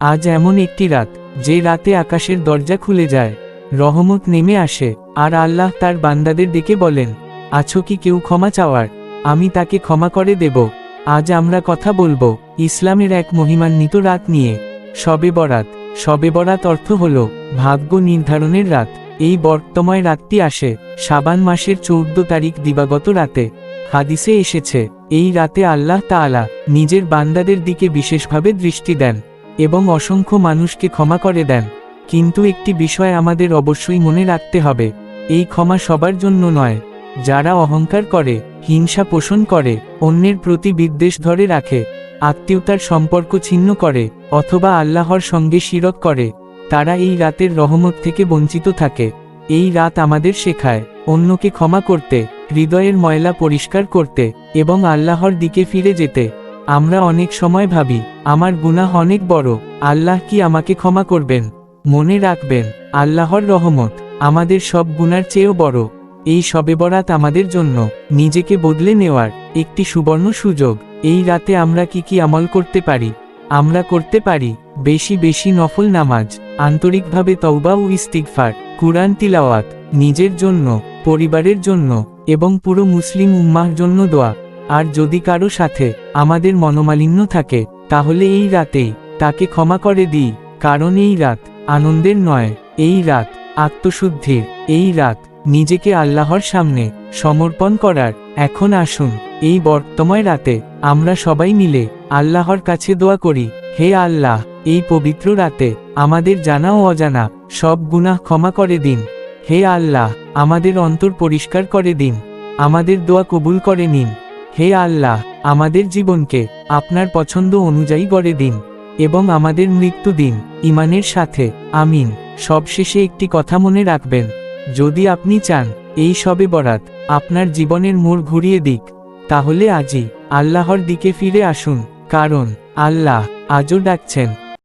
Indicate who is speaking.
Speaker 1: আজ এমন একটি রাত, যে রাতে আকাশের দরজা খুলে যায়, রহমত নেমে আসে, আর আল্লাহ তার বান্দাদের ডেকে বলেন, আছো কি কেউ ক্ষমা চাওয়ার? আমি তাকে ক্ষমা করে দেব। আজ আমরা কথা বলবো ইসলামের এক মহিমান্বিত রাত নিয়ে, শবে বরাত। শবে বরাত অর্থ হল ভাগ্য নির্ধারণের রাত। এই বর্তময় রাতটি আসে শাবান মাসের 14 তারিখ দিবাগত রাতে। হাদিসে এসেছে, এই রাতে আল্লাহ তাআলা নিজের বান্দাদের দিকে বিশেষভাবে দৃষ্টি দেন এবং অসংখ্য মানুষকে ক্ষমা করে দেন। কিন্তু একটি বিষয় আমাদের অবশ্যই মনে রাখতে হবে, এই ক্ষমা সবার জন্য নয়। যারা অহংকার করে, হিংসা পোষণ করে, অন্যের প্রতি বিদ্বেষ ধরে রাখে, আত্মীয়তার সম্পর্ক ছিন্ন করে, অথবা আল্লাহর সঙ্গে শিরক করে, তারা এই রাতের রহমত থেকে বঞ্চিত থাকে। এই রাত আমাদের শেখায় অন্যকে ক্ষমা করতে, হৃদয়ের ময়লা পরিষ্কার করতে এবং আল্লাহর দিকে ফিরে যেতে। আমরা অনেক সময় ভাবি, আমার গুনাহ অনেক বড়, আল্লাহ কি আমাকে ক্ষমা করবেন? মনে রাখবেন, আল্লাহর রহমত আমাদের সব গুনার চেয়েও বড়। এই শবে বরাত আমাদের জন্য নিজেকে বদলে নেওয়ার একটি সুবর্ণ সুযোগ। এই রাতে আমরা কি আমল করতে পারি? আমরা করতে পারি বেশি বেশি নফল নামাজ, আন্তরিকভাবে তওবা ও ইস্তিগফার, কুরআন তিলাওয়াত, নিজের জন্য, পরিবারের জন্য এবং পুরো মুসলিম উম্মাহর জন্য দোয়া। আর যদি কারো সাথে আমাদের মনোমালিন্য থাকে, তাহলে এই রাতেই তাকে ক্ষমা করে দিই। কারণ এই রাত আনন্দের নয়, এই রাত আত্মশুদ্ধির, এই রাত নিজেকে আল্লাহর সামনে সমর্পণ করার। এখন আসুন, এই বর্তময় রাতে আমরা সবাই মিলে আল্লাহর কাছে দোয়া করি, হে আল্লাহ, এই পবিত্র রাতে আমাদের জানা ও অজানা সব গুনাহ ক্ষমা করে দিন। হে আল্লাহ, আমাদের অন্তর পরিষ্কার করে দিন, আমাদের দোয়া কবুল করে নিন। হে আল্লাহ, আমাদের জীবনকে আপনার পছন্দ অনুযায়ী গড়ে দিন এবং আমাদের মৃত্যু দিন ঈমানের সাথে। আমিন। সবশেষে একটি কথা মনে রাখবেন, যদি আপনি চান এই শবে বরাত আপনার জীবনের মোড় ঘুরিয়ে দিক, তাহলে আজই আল্লাহর দিকে ফিরে আসুন, কারণ আল্লাহ আজও ডাকছেন।